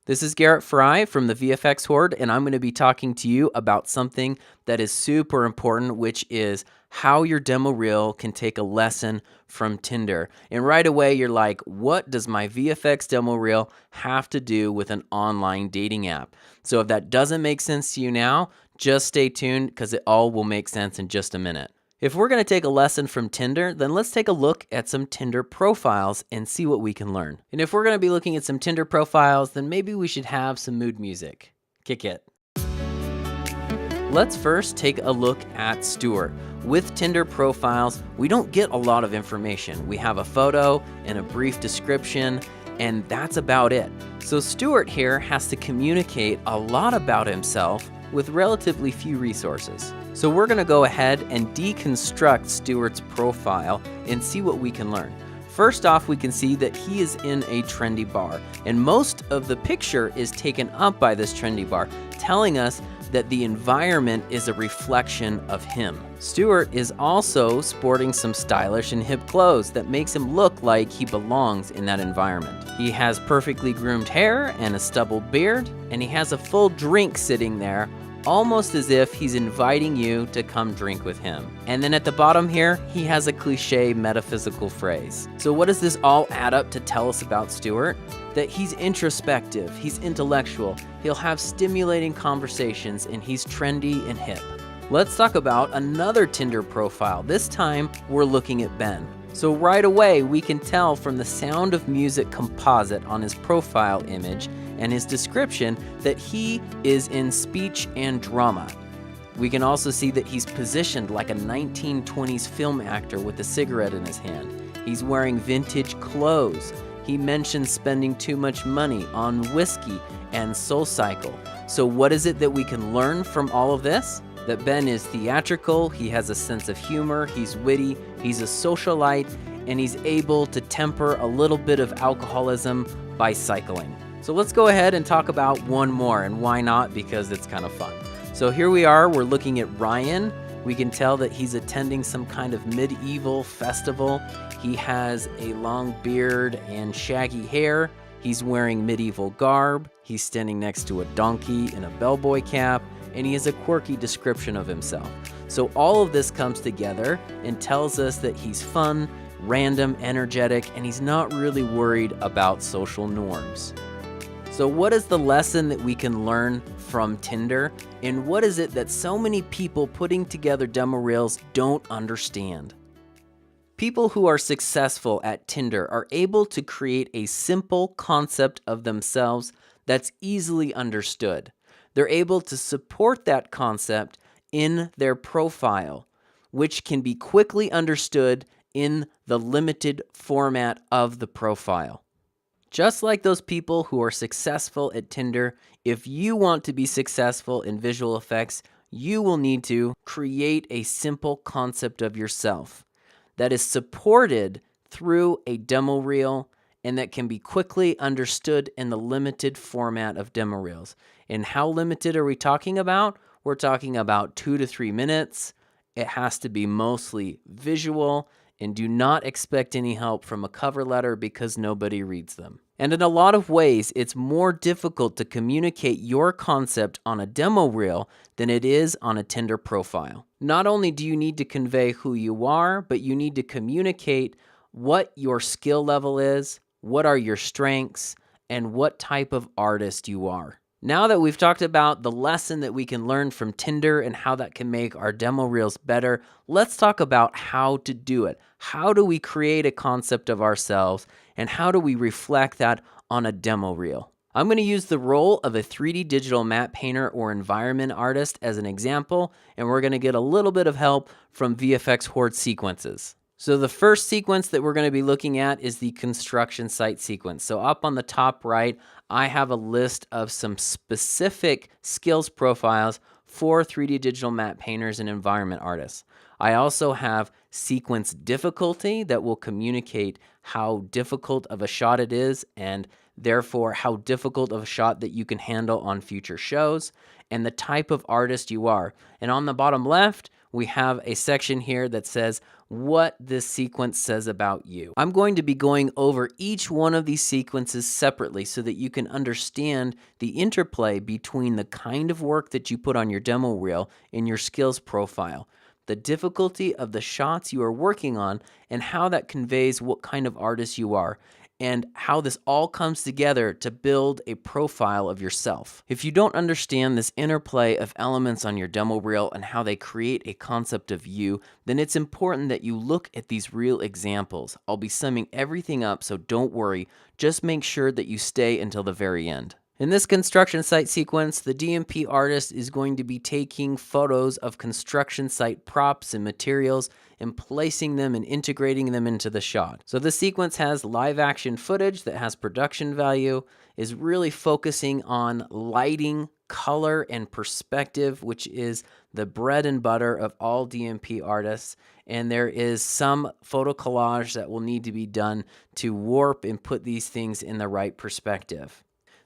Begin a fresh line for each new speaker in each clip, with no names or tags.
This is Garrett Fry from the VFX Horde, and I'm going to be talking to you about something that is super important, which is how your demo reel can take a lesson from Tinder. And right away, you're like, what does my VFX demo reel have to do with an online dating app? So if that doesn't make sense to you now, just stay tuned because it all will make sense in just a minute. If we're going to take a lesson from Tinder, then let's take a look at some Tinder profiles and see what we can learn. And if we're going to be looking at some Tinder profiles, then maybe we should have some mood music. Kick it. Let's first take a look at Stuart. With Tinder profiles, we don't get a lot of information. We have a photo and a brief description, and that's about it. So Stuart here has to communicate a lot about himself with relatively few resources. So we're going to go ahead and deconstruct Stuart's profile and see what we can learn. First off, we can see that he is in a trendy bar, and most of the picture is taken up by this trendy bar, telling us that the environment is a reflection of him. Stuart is also sporting some stylish and hip clothes that makes him look like he belongs in that environment. He has perfectly groomed hair and a stubbled beard, and he has a full drink sitting there, almost as if he's inviting you to come drink with him. And then at the bottom here, he has a cliche metaphysical phrase. So what does this all add up to tell us about Stuart? That he's introspective, he's intellectual, he'll have stimulating conversations, and he's trendy and hip. Let's talk about another Tinder profile. This time, we're looking at Ben. So right away, we can tell from the Sound of Music composite on his profile image and his description that he is in speech and drama. We can also see that he's positioned like a 1920s film actor with a cigarette in his hand. He's wearing vintage clothes. He mentions spending too much money on whiskey and SoulCycle. So what is it that we can learn from all of this? That Ben is theatrical, he has a sense of humor, he's witty, he's a socialite, and he's able to temper a little bit of alcoholism by cycling. So let's go ahead and talk about one more, and why not? Because it's kind of fun. So here we are, we're looking at Ryan. We can tell that he's attending some kind of medieval festival. He has a long beard and shaggy hair. He's wearing medieval garb. He's standing next to a donkey in a bellboy cap, and he has a quirky description of himself. So all of this comes together and tells us that he's fun, random, energetic, and he's not really worried about social norms. So what is the lesson that we can learn from Tinder? And what is it that so many people putting together demo reels don't understand? People who are successful at Tinder are able to create a simple concept of themselves that's easily understood. They're able to support that concept in their profile, which can be quickly understood in the limited format of the profile. Just like those people who are successful at Tinder, if you want to be successful in visual effects, you will need to create a simple concept of yourself that is supported through a demo reel and that can be quickly understood in the limited format of demo reels. And how limited are we talking about? We're talking about 2 to 3 minutes. It has to be mostly visual, and do not expect any help from a cover letter because nobody reads them. And in a lot of ways, it's more difficult to communicate your concept on a demo reel than it is on a Tinder profile. Not only do you need to convey who you are, but you need to communicate what your skill level is, what are your strengths, and what type of artist you are. Now that we've talked about the lesson that we can learn from Tinder and how that can make our demo reels better, let's talk about how to do it. How do we create a concept of ourselves, and how do we reflect that on a demo reel? I'm going to use the role of a 3D digital map painter or environment artist as an example, and we're going to get a little bit of help from VFX Horde sequences. So the first sequence that we're going to be looking at is the construction site sequence. So up on the top right, I have a list of some specific skills profiles for 3D digital map painters and environment artists. I also have sequence difficulty that will communicate how difficult of a shot it is, and therefore how difficult of a shot that you can handle on future shows, and the type of artist you are. And on the bottom left, we have a section here that says what this sequence says about you. I'm going to be going over each one of these sequences separately so that you can understand the interplay between the kind of work that you put on your demo reel and your skills profile, the difficulty of the shots you are working on, and how that conveys what kind of artist you are, and how this all comes together to build a profile of yourself. If you don't understand this interplay of elements on your demo reel and how they create a concept of you, then it's important that you look at these real examples. I'll be summing everything up, so don't worry. Just make sure that you stay until the very end. In this construction site sequence, the DMP artist is going to be taking photos of construction site props and materials and placing them and integrating them into the shot. So this sequence has live action footage that has production value, is really focusing on lighting, color, and perspective, which is the bread and butter of all DMP artists. And there is some photo collage that will need to be done to warp and put these things in the right perspective.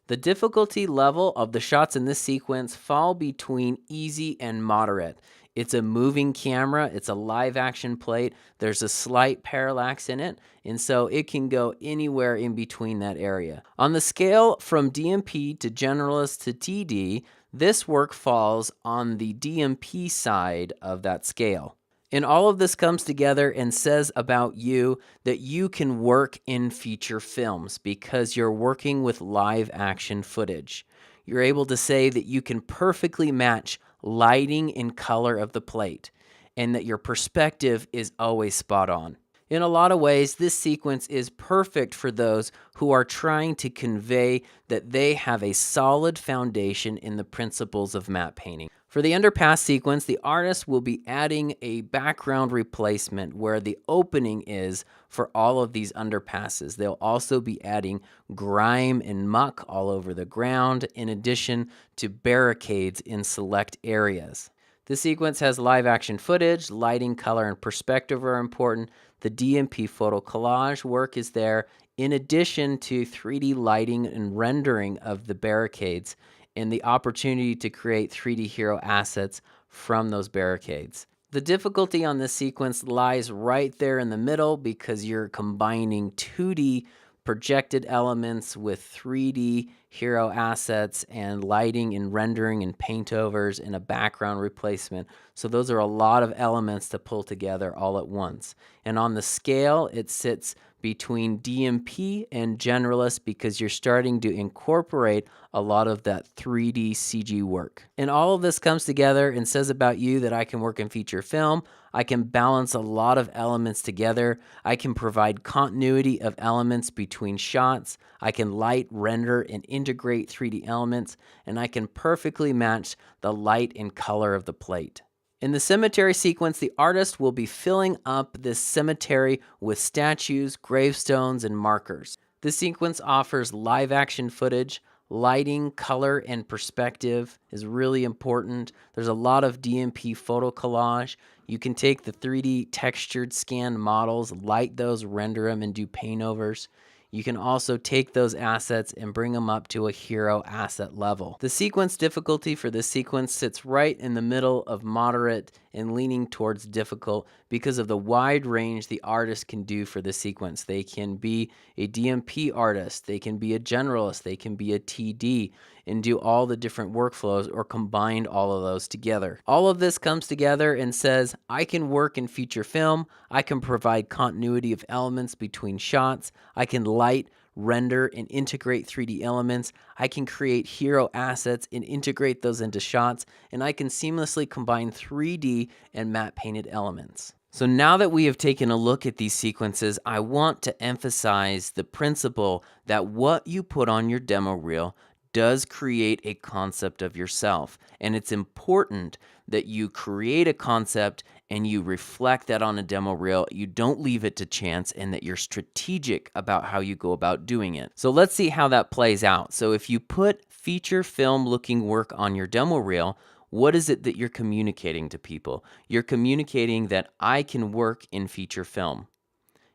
The difficulty level of the shots in this sequence fall between easy and moderate. It's a moving camera, it's a live action plate, there's a slight parallax in it, and so it can go anywhere in between that area. On the scale from DMP to generalist to TD, this work falls on the DMP side of that scale. And all of this comes together and says about you that you can work in feature films because you're working with live action footage. You're able to say that you can perfectly match lighting and color of the plate and that your perspective is always spot on. In a lot of ways, this sequence is perfect for those who are trying to convey that they have a solid foundation in the principles of matte painting. For the underpass sequence, the artist will be adding a background replacement where the opening is for all of these underpasses. They'll also be adding grime and muck all over the ground, in addition to barricades in select areas. This sequence has live action footage, lighting, color, and perspective are important. The DMP photo collage work is there, in addition to 3D lighting and rendering of the barricades and the opportunity to create 3D hero assets from those barricades. The difficulty on this sequence lies right there in the middle because you're combining 2D projected elements with 3D hero assets and lighting and rendering and paint overs and a background replacement. So those are a lot of elements to pull together all at once. And on the scale, it sits between DMP and generalist because you're starting to incorporate a lot of that 3D CG work. And all of this comes together and says about you that I can work in feature film. I can balance a lot of elements together. I can provide continuity of elements between shots. I can light, render, and integrate 3D elements, and I can perfectly match the light and color of the plate. In the cemetery sequence, the artist will be filling up this cemetery with statues, gravestones, and markers. This sequence offers live action footage. Lighting, color, and perspective is really important. There's a lot of DMP photo collage. You can take the 3D textured scanned models, light those, render them, and do paint overs. You can also take those assets and bring them up to a hero asset level. The sequence difficulty for this sequence sits right in the middle of moderate and leaning towards difficult because of the wide range the artist can do for this sequence. They can be a DMP artist, they can be a generalist, they can be a TD, and do all the different workflows or combine all of those together. All of this comes together and says, I can work in feature film, I can provide continuity of elements between shots, I can light, render, and integrate 3D elements, I can create hero assets and integrate those into shots, and I can seamlessly combine 3D and matte painted elements. So now that we have taken a look at these sequences, I want to emphasize the principle that what you put on your demo reel does create a concept of yourself. And it's important that you create a concept and you reflect that on a demo reel. You don't leave it to chance, and that you're strategic about how you go about doing it. So let's see how that plays out. So if you put feature film looking work on your demo reel, what is it that you're communicating to people? You're communicating that I can work in feature film.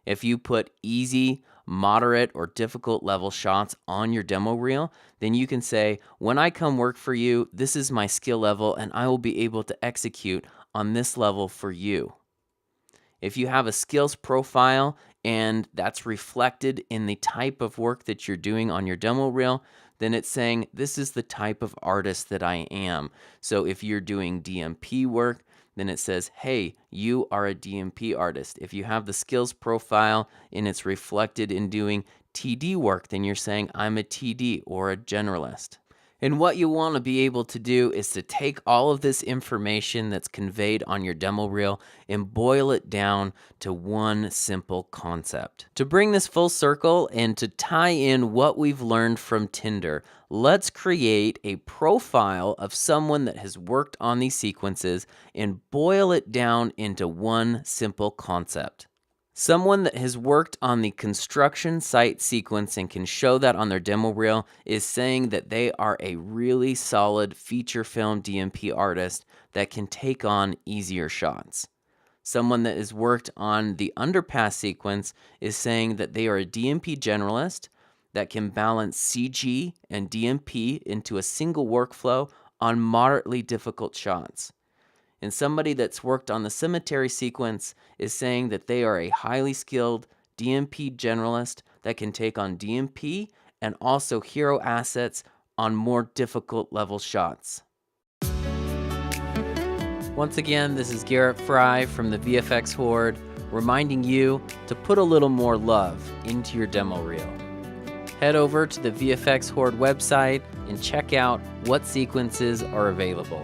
If you put easy, moderate, or difficult level shots on your demo reel, then you can say, when I come work for you, this is my skill level and I will be able to execute on this level for you. If you have a skills profile and that's reflected in the type of work that you're doing on your demo reel, then it's saying this is the type of artist that I am. So if you're doing DMP work, then it says, hey, you are a DMP artist. If you have the skills profile and it's reflected in doing TD work, then you're saying I'm a TD or a generalist. And what you want to be able to do is to take all of this information that's conveyed on your demo reel and boil it down to one simple concept. To bring this full circle and to tie in what we've learned from Tinder, let's create a profile of someone that has worked on these sequences and boil it down into one simple concept. Someone that has worked on the construction site sequence and can show that on their demo reel is saying that they are a really solid feature film DMP artist that can take on easier shots. Someone that has worked on the underpass sequence is saying that they are a DMP generalist that can balance CG and DMP into a single workflow on moderately difficult shots. And somebody that's worked on the cemetery sequence is saying that they are a highly skilled DMP generalist that can take on DMP and also hero assets on more difficult level shots. Once again, this is Garrett Fry from the VFX Horde, reminding you to put a little more love into your demo reel. Head over to the VFX Horde website and check out what sequences are available.